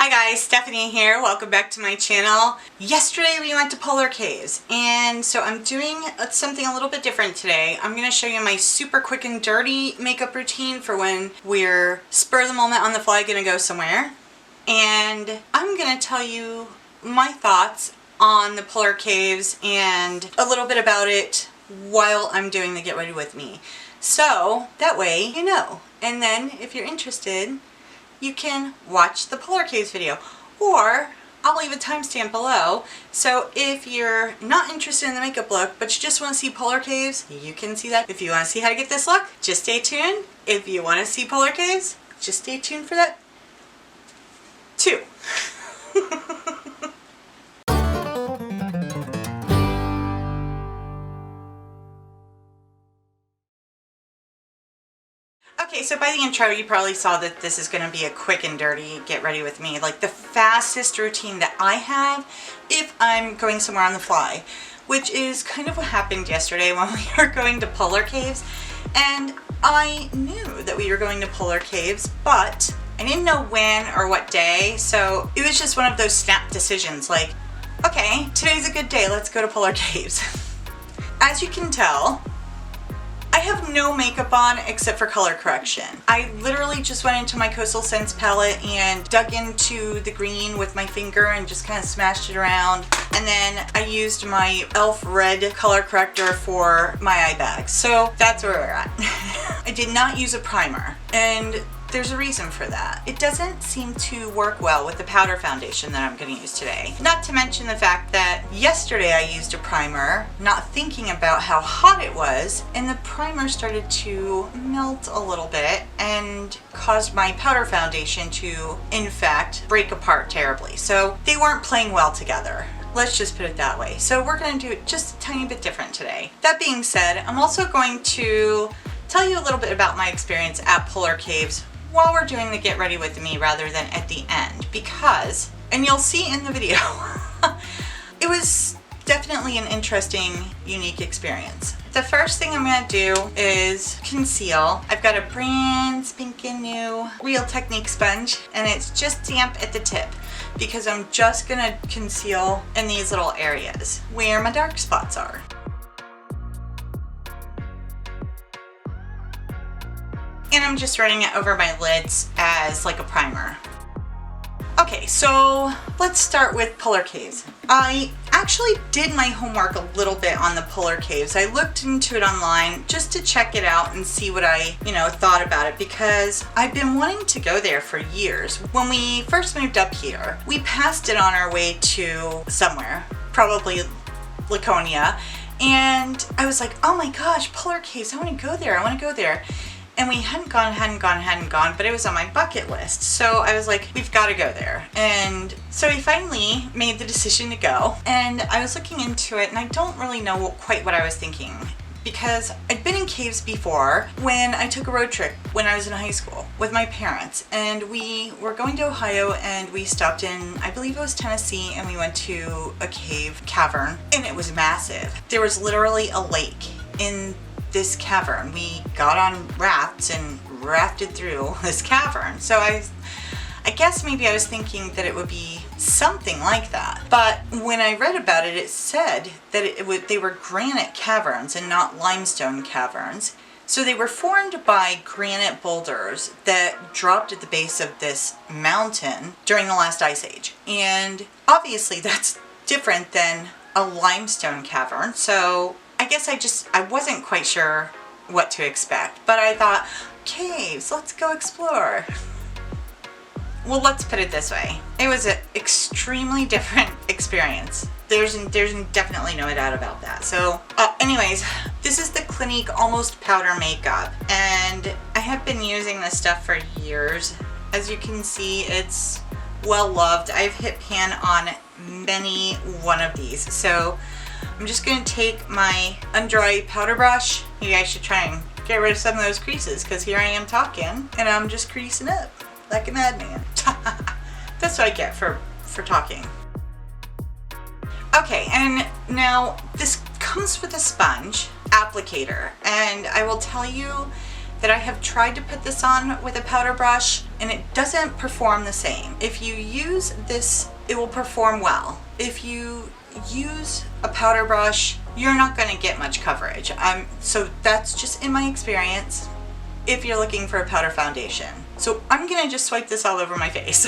Hi guys, Stephanie here. Welcome back to my channel. Yesterday we went to Polar Caves, and so I'm doing something a little bit different today. I'm going to show you my super quick and dirty makeup routine for when we're spur of the moment on the fly going to go somewhere. And I'm going to tell you my thoughts on the Polar Caves and a little bit about it while I'm doing the Get Ready With Me. So that way you know. And then if you're interested, you can watch the Polar Caves video, or I'll leave a timestamp below. So if you're not interested in the makeup look, but you just want to see Polar Caves, you can see that. If you want to see how to get this look, just stay tuned. If you want to see Polar Caves, just stay tuned for that too. Okay, so by the intro, you probably saw that this is going to be a quick and dirty Get Ready With Me, like the fastest routine that I have if I'm going somewhere on the fly, which is kind of what happened yesterday when we were going to Polar Caves. And I knew that we were going to Polar Caves, but I didn't know when or what day, so it was just one of those snap decisions, like, okay, today's a good day, let's go to Polar Caves. As you can tell, I have no makeup on except for color correction. I literally just went into my Coastal Scents palette and dug into the green with my finger and just kind of smashed it around. And then I used my e.l.f. red color corrector for my eye bags. So that's where we're at. I did not use a primer, and there's a reason for that. It doesn't seem to work well with the powder foundation that I'm going to use today. Not to mention the fact that yesterday I used a primer, not thinking about how hot it was, and the primer started to melt a little bit and caused my powder foundation to, in fact, break apart terribly. So they weren't playing well together. Let's just put it that way. So we're going to do it just a tiny bit different today. That being said, I'm also going to tell you a little bit about my experience at Polar Caves while we're doing the Get Ready With Me rather than at the end, because, and you'll see in the video, it was definitely an interesting, unique experience. The first thing I'm going to do is conceal. I've got a brand spanking new Real Technique sponge, and it's just damp at the tip because I'm just going to conceal in these little areas where my dark spots are. And I'm just running it over my lids as like a primer. Okay, so let's start with Polar Caves. I actually did my homework a little bit on the Polar Caves. I looked into it online just to check it out and see what I, thought about it, because I've been wanting to go there for years. When we first moved up here, we passed it on our way to somewhere, probably Laconia, and I was like, oh my gosh, Polar Caves, I want to go there. And we hadn't gone, but it was on my bucket list. So I was like, we've got to go there. And so we finally made the decision to go. And I was looking into it, and I don't really know quite what I was thinking, because I'd been in caves before when I took a road trip when I was in high school with my parents. And we were going to Ohio, and we stopped in, I believe it was Tennessee, and we went to a cavern, and it was massive. There was literally a lake in this cavern. We got on rafts and rafted through this cavern. So I guess maybe I was thinking that it would be something like that. But when I read about it, it said that they were granite caverns and not limestone caverns. So they were formed by granite boulders that dropped at the base of this mountain during the last ice age. And obviously that's different than a limestone cavern. So I guess I wasn't quite sure what to expect, but I thought, caves, let's go explore. Well, let's put it this way. It was an extremely different experience. There's definitely no doubt about that. So anyways, this is the Clinique Almost Powder Makeup, and I have been using this stuff for years. As you can see, it's well loved. I've hit pan on many one of these. So I'm just going to take my under eye powder brush. Maybe I should try and get rid of some of those creases, because here I am talking and I'm just creasing up like a madman. That's what I get for talking. Okay, and now this comes with a sponge applicator, and I will tell you that I have tried to put this on with a powder brush and it doesn't perform the same. If you use this, it will perform well. If you use a powder brush, you're not going to get much coverage. So that's just in my experience if you're looking for a powder foundation. So I'm going to just swipe this all over my face.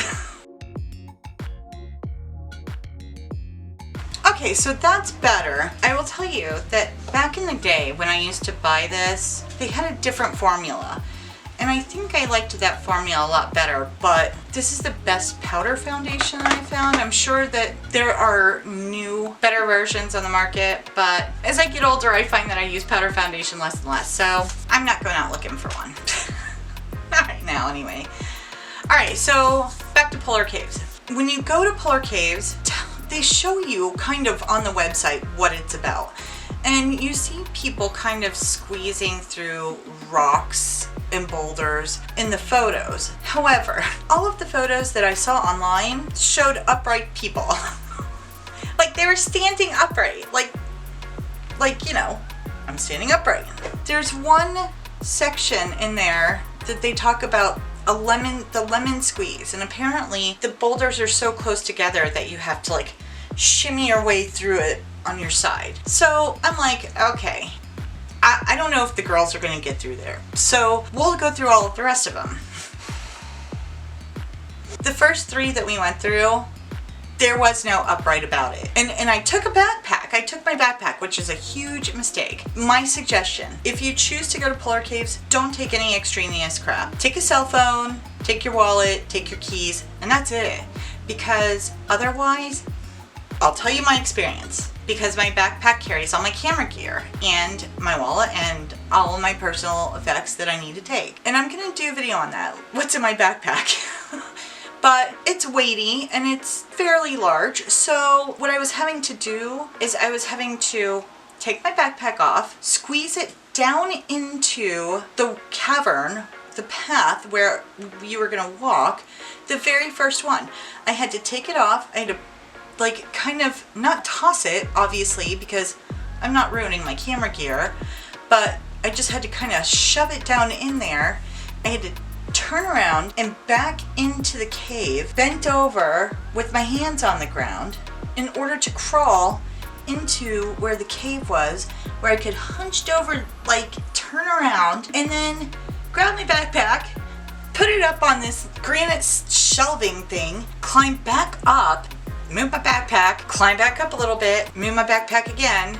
Okay, so that's better. I will tell you that back in the day when I used to buy this, they had a different formula. And I think I liked that formula a lot better, but this is the best powder foundation I found. I'm sure that there are new, better versions on the market, but as I get older, I find that I use powder foundation less and less, so I'm not going out looking for one. Not right now, anyway. All right, so back to Polar Caves. When you go to Polar Caves, they show you kind of on the website what it's about. And you see people kind of squeezing through rocks and boulders in the photos. However, all of the photos that I saw online showed upright people. Like they were standing upright. Like, you know, I'm standing upright. There's one section in there that they talk about the lemon squeeze, and apparently the boulders are so close together that you have to like shimmy your way through it on your side. So I'm like, okay, I don't know if the girls are going to get through there. So we'll go through all of the rest of them. The first 3 that we went through, there was no upright about it. And I took a backpack. I took my backpack, which is a huge mistake. My suggestion, if you choose to go to Polar Caves, don't take any extraneous crap. Take a cell phone, take your wallet, take your keys, and that's it. Because otherwise, I'll tell you my experience, because my backpack carries all my camera gear and my wallet and all of my personal effects that I need to take. And I'm gonna do a video on that, what's in my backpack. But it's weighty and it's fairly large. So what I was having to do is I was having to take my backpack off, squeeze it down into the cavern, the path where you were gonna walk, the very first one. I had to take it off. I had to like kind of not toss it, obviously, because I'm not ruining my camera gear, but I just had to kind of shove it down in there. I had to turn around and back into the cave, bent over with my hands on the ground in order to crawl into where the cave was, where I could hunched over, like turn around and then grab my backpack, put it up on this granite shelving thing, climb back up, move my backpack, climb back up a little bit, move my backpack again.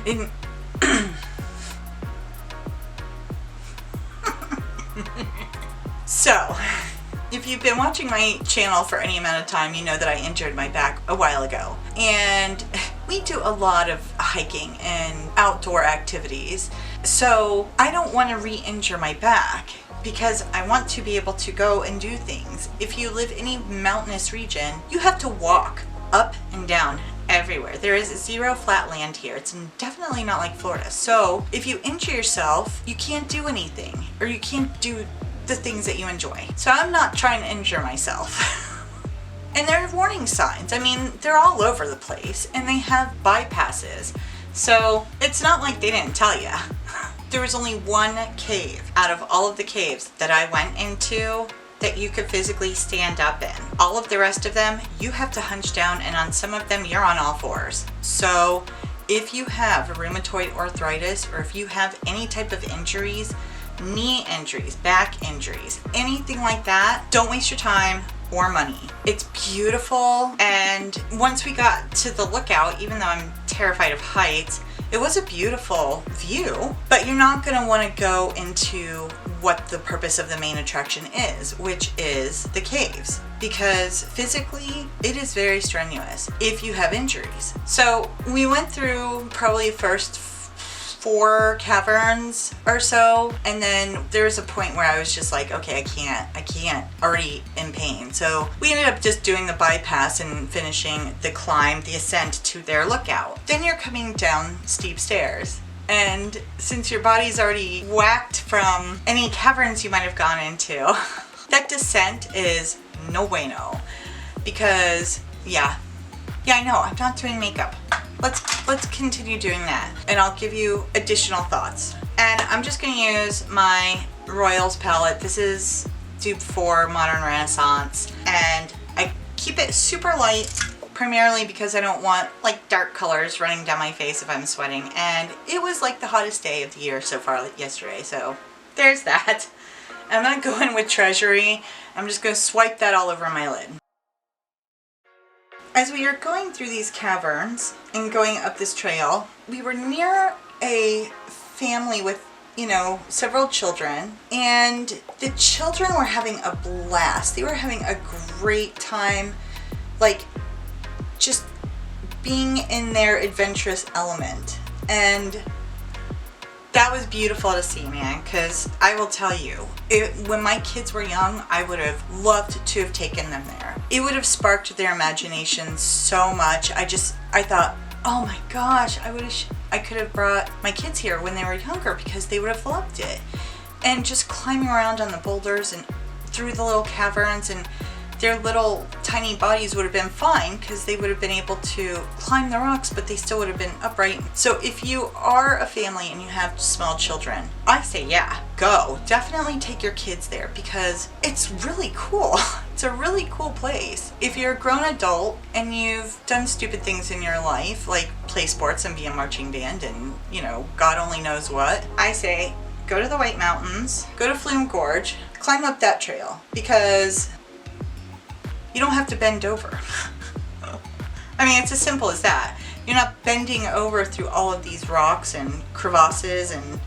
So, if you've been watching my channel for any amount of time, you know that I injured my back a while ago. And we do a lot of hiking and outdoor activities. So, I don't want to re-injure my back because I want to be able to go and do things. If you live in a mountainous region, you have to walk up and down everywhere. There is 0 flat land here. It's definitely not like Florida. So if you injure yourself, you can't do anything, or you can't do the things that you enjoy. So I'm not trying to injure myself. And there are warning signs. I mean, they're all over the place, and they have bypasses. So it's not like they didn't tell you. There was only one cave out of all of the caves that I went into that you could physically stand up in. All of the rest of them, you have to hunch down, and on some of them, you're on all fours. So if you have rheumatoid arthritis, or if you have any type of injuries, knee injuries, back injuries, anything like that, don't waste your time or money. It's beautiful, and once we got to the lookout, even though I'm terrified of heights, it was a beautiful view, but you're not gonna wanna go into what the purpose of the main attraction is, which is the caves, because physically it is very strenuous if you have injuries. So we went through probably the first 4 caverns or so, and then there was a point where I was just like, okay, I can't, already in pain. So we ended up just doing the bypass and finishing the climb, the ascent to their lookout. Then you're coming down steep stairs, and since your body's already whacked from any caverns you might have gone into, that descent is no bueno, because yeah, I know, I'm not doing makeup. Let's continue doing that, and I'll give you additional thoughts. And I'm just gonna use my Royals palette. This is dupe 4 Modern Renaissance, and I keep it super light primarily because I don't want like dark colors running down my face if I'm sweating, and it was like the hottest day of the year so far yesterday, so there's that. I'm not going with Treasury. I'm just going to swipe that all over my lid. As we are going through these caverns and going up this trail, we were near a family with, you know, several children, and the children were having a blast. They were having a great time, like just being in their adventurous element. And that was beautiful to see, man, because I will tell you, when my kids were young, I would have loved to have taken them there. It would have sparked their imagination so much. I thought, oh my gosh, I could have brought my kids here when they were younger because they would have loved it. And just climbing around on the boulders and through the little caverns, and their little tiny bodies would have been fine because they would have been able to climb the rocks, but they still would have been upright. So if you are a family and you have small children, I say yeah, go. Definitely take your kids there because it's really cool. It's a really cool place. If you're a grown adult and you've done stupid things in your life, like play sports and be a marching band and, you know, God only knows what, I say go to the White Mountains, go to Flume Gorge, climb up that trail, because you don't have to bend over. I mean, it's as simple as that. You're not bending over through all of these rocks and crevasses and,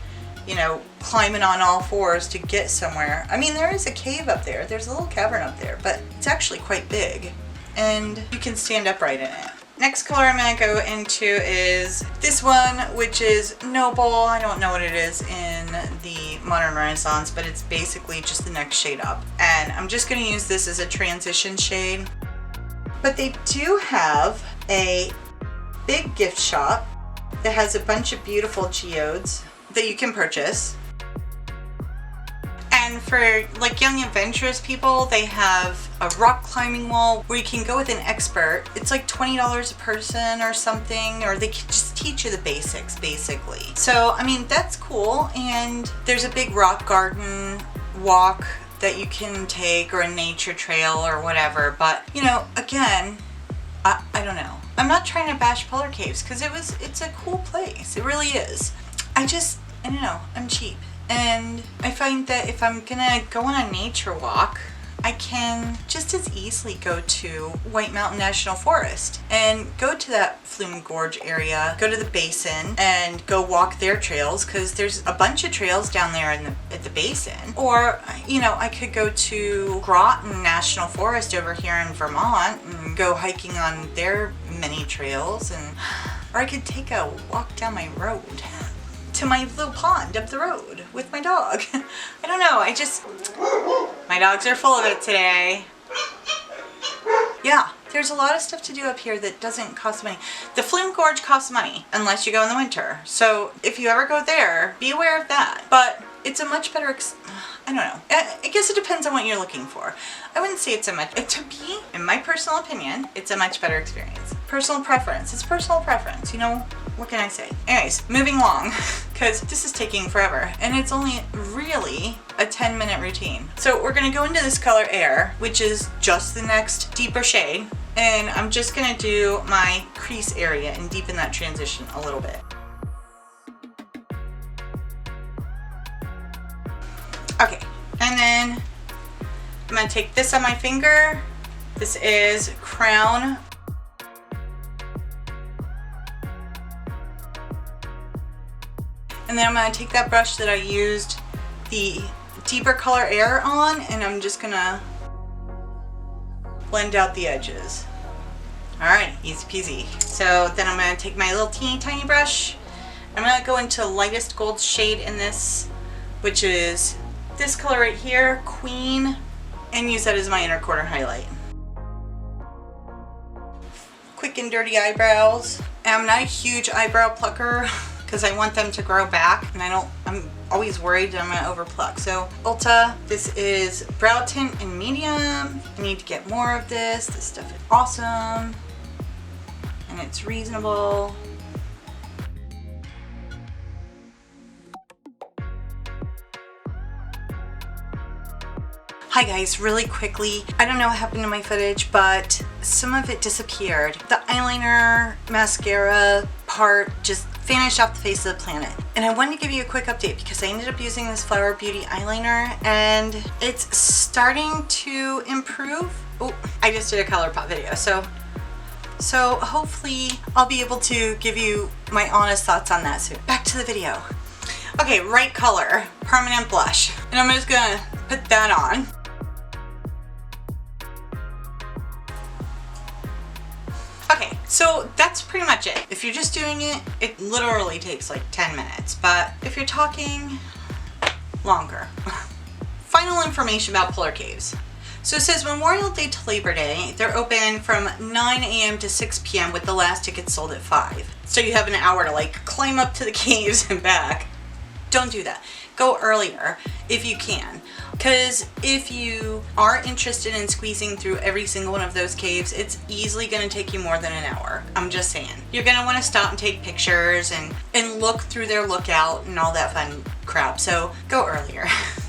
you know, climbing on all fours to get somewhere. I mean, there is a cave up there. There's a little cavern up there, but it's actually quite big, and you can stand upright in it. Next color I'm going to go into is this one, which is Noble. I don't know what it is in the Modern Renaissance, but it's basically just the next shade up. And I'm just going to use this as a transition shade. But they do have a big gift shop that has a bunch of beautiful geodes that you can purchase. And for like young adventurous people, they have a rock climbing wall where you can go with an expert. It's like $20 a person or something, or they can just teach you the basics basically. So, I mean, that's cool. And there's a big rock garden walk that you can take, or a nature trail or whatever. But, you know, again, I don't know. I'm not trying to bash Polar Caves because it's a cool place. It really is. I don't know, I'm cheap. And I find that if I'm gonna go on a nature walk, I can just as easily go to White Mountain National Forest and go to that Flume Gorge area, go to the basin and go walk their trails, because there's a bunch of trails down there at the basin. Or, you know, I could go to Groton National Forest over here in Vermont and go hiking on their many trails, or I could take a walk down my road to my little pond up the road with my dog. I don't know, my dogs are full of it today. Yeah, there's a lot of stuff to do up here that doesn't cost money. The Flume Gorge costs money unless you go in the winter. So if you ever go there, be aware of that. But it's a much better, I don't know. I guess it depends on what you're looking for. I wouldn't say it's to me, in my personal opinion, it's a much better experience. Personal preference, it's personal preference, you know? What can I say? Anyways, moving along, because this is taking forever, and it's only really a 10-minute routine. So we're gonna go into this color Air, which is just the next deeper shade, and I'm just gonna do my crease area and deepen that transition a little bit. Okay, and then I'm gonna take this on my finger. This is Crown. And then I'm going to take that brush that I used the deeper color Air on, and I'm just going to blend out the edges. Alright, easy peasy. So then I'm going to take my little teeny tiny brush. I'm going to go into the lightest gold shade in this, which is this color right here, Queen, and use that as my inner corner highlight. Quick and dirty eyebrows. And I'm not a huge eyebrow plucker, because I want them to grow back, and I'm always worried that I'm going to overpluck. So Ulta, this is brow tint in medium. I need to get more of this. This stuff is awesome, and it's reasonable. Hi guys, really quickly, I don't know what happened to my footage, but some of it disappeared. The eyeliner, mascara part just vanished off the face of the planet. And I wanted to give you a quick update because I ended up using this Flower Beauty eyeliner and it's starting to improve. Oh, I just did a ColourPop video, so hopefully I'll be able to give you my honest thoughts on that soon. Back to the video. Okay, right color, permanent blush. And I'm just gonna put that on. Okay, so that's pretty much it. If you're just doing it, it literally takes like 10 minutes. But if you're talking, longer. Final information about Polar Caves. So it says Memorial Day to Labor Day, they're open from 9 a.m. to 6 p.m. with the last ticket sold at 5. So you have an hour to like climb up to the caves and back. Don't do that. Go earlier if you can. Because if you are interested in squeezing through every single one of those caves, it's easily going to take you more than an hour. I'm just saying. You're going to want to stop and take pictures and look through their lookout and all that fun crap. So go earlier.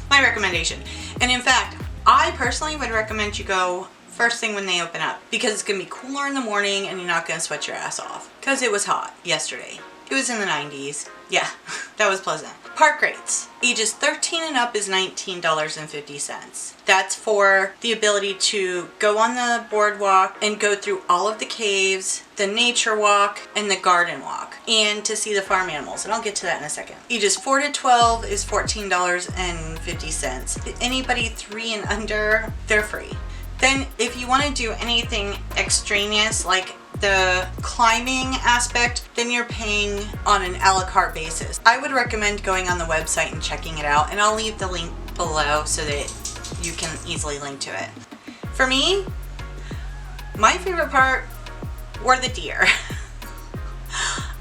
My recommendation. And in fact, I personally would recommend you go first thing when they open up because it's going to be cooler in the morning and you're not going to sweat your ass off. Because it was hot yesterday. It was in the 90s. Yeah, that was pleasant. Park rates. Ages 13 and up is $19.50. That's for the ability to go on the boardwalk and go through all of the caves, the nature walk, and the garden walk, and to see the farm animals, and I'll get to that in a second. Ages 4 to 12 is $14.50. Anybody 3 and under, they're free. Then if you want to do anything extraneous like the climbing aspect, then you're paying on an a la carte basis. I would recommend going on the website and checking it out, and I'll leave the link below so that you can easily link to it. For me, my favorite part were the deer.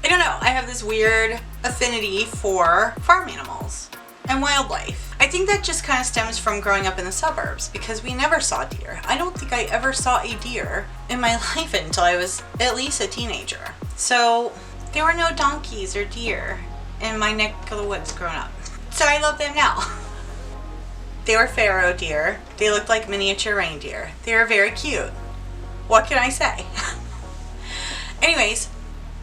I don't know, I have this weird affinity for farm animals and wildlife. I think that just kind of stems from growing up in the suburbs because we never saw deer. I don't think I ever saw a deer in my life until I was at least a teenager. So there were no donkeys or deer in my neck of the woods growing up. So I love them now. They were pharaoh deer. They looked like miniature reindeer. They were very cute. What can I say? Anyways,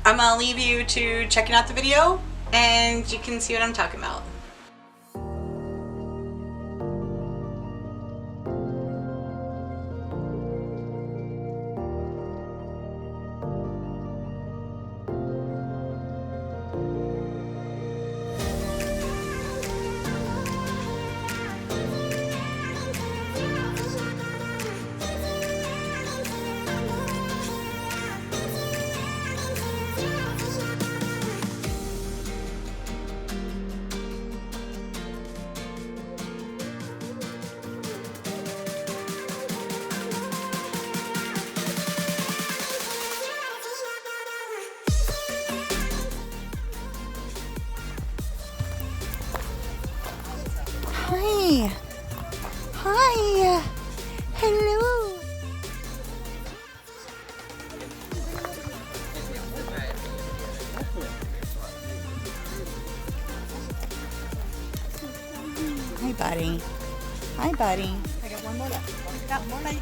I'm gonna leave you to checking out the video and you can see what I'm talking about. Hi. Hi. Hello. Hi, buddy. Hi, buddy. I got one more left. I got one left.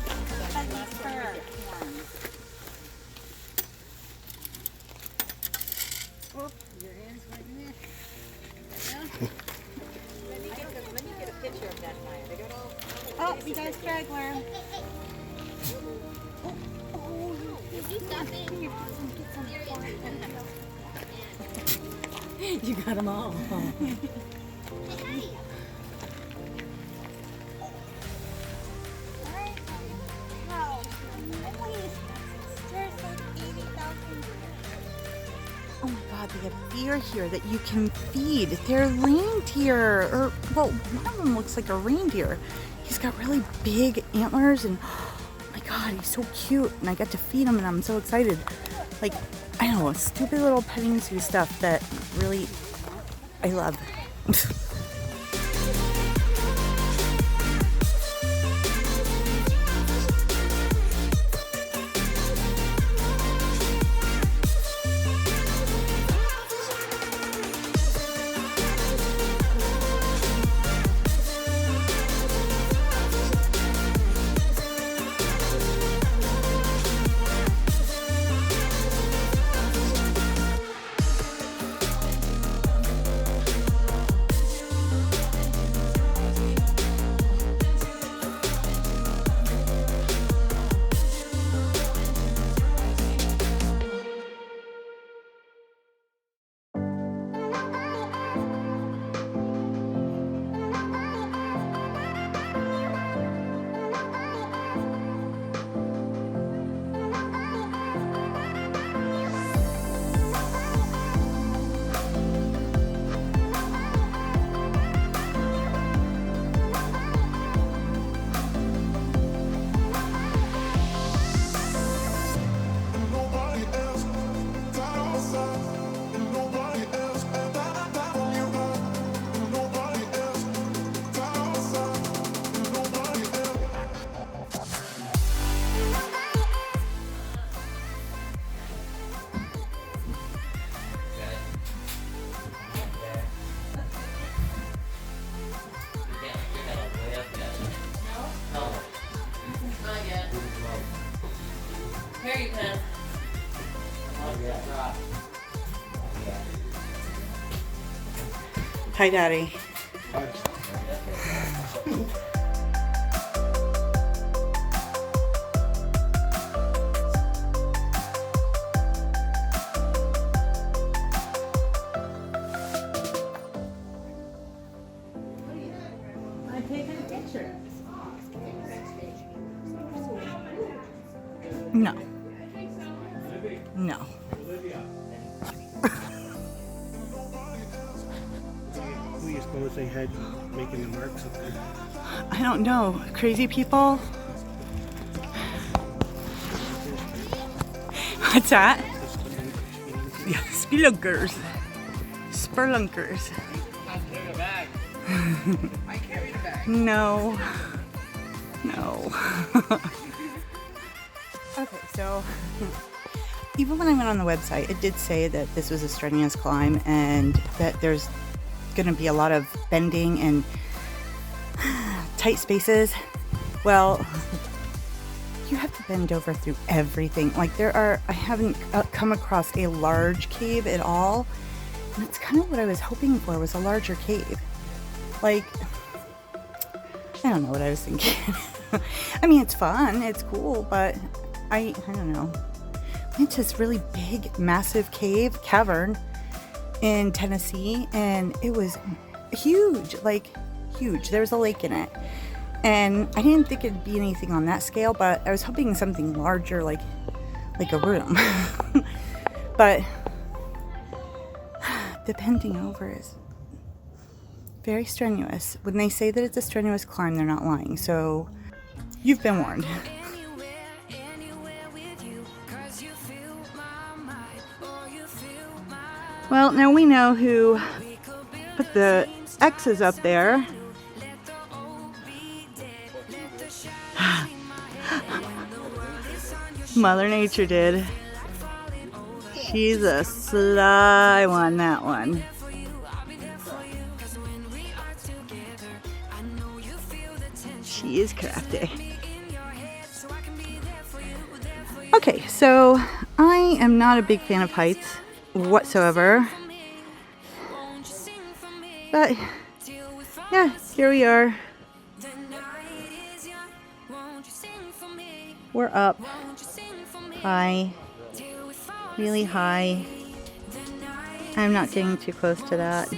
Your hands right in there. Let me get a picture of that fire. They got all Oh, we got a straggler. Is he stopping? You got them all. Oh my God, they have deer here that you can feed. They're reindeer, or well, one of them looks like a reindeer. He's got really big antlers and oh my God, he's so cute. And I got to feed him and I'm so excited. Like, I don't know, stupid little petting zoo stuff that really I love. Here you can. Hi, Daddy. I'm taking a picture. No. No. Who do you suppose they had making the marks up there? I don't know. Crazy people? What's that? Yeah, spelunkers. Spurlunkers. No. No. Okay, so even when I went on the website, it did say that this was a strenuous climb and that there's going to be a lot of bending and tight spaces. Well, you have to bend over through everything. Like I haven't come across a large cave at all. And that's kind of what I was hoping for, was a larger cave. Like, I don't know what I was thinking. I mean, it's fun, it's cool, but I don't know. Went to this really big, massive cavern in Tennessee, and it was huge, like huge. There was a lake in it. And I didn't think it'd be anything on that scale, but I was hoping something larger, like a room. But the bending over is very strenuous. When they say that it's a strenuous climb, they're not lying. So you've been warned. Well, now we know who put the X's up there. Mother Nature did. She's a sly one, that one. She is crafty. Okay, so I am not a big fan of heights whatsoever. But yeah, here we are. We're up high, really high. I'm not getting too close to that.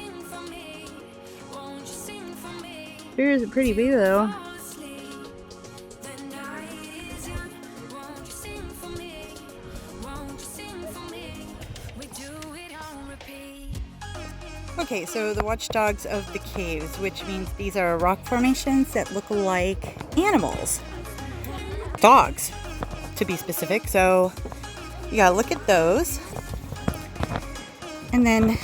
Here's a pretty view though. Okay, so the watchdogs of the caves, which means these are rock formations that look like animals. Dogs, to be specific. So you gotta look at those. And then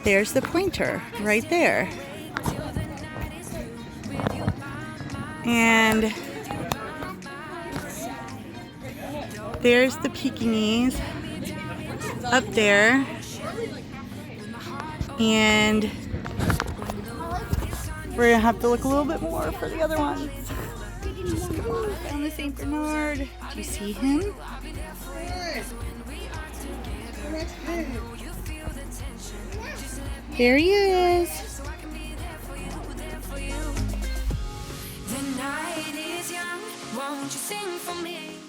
there's the pointer right there. And there's the Pekingese up there. And we're gonna have to look a little bit more for the other ones. Found the St. Bernard. Do you see him? There he is. The night is young, won't you sing for me?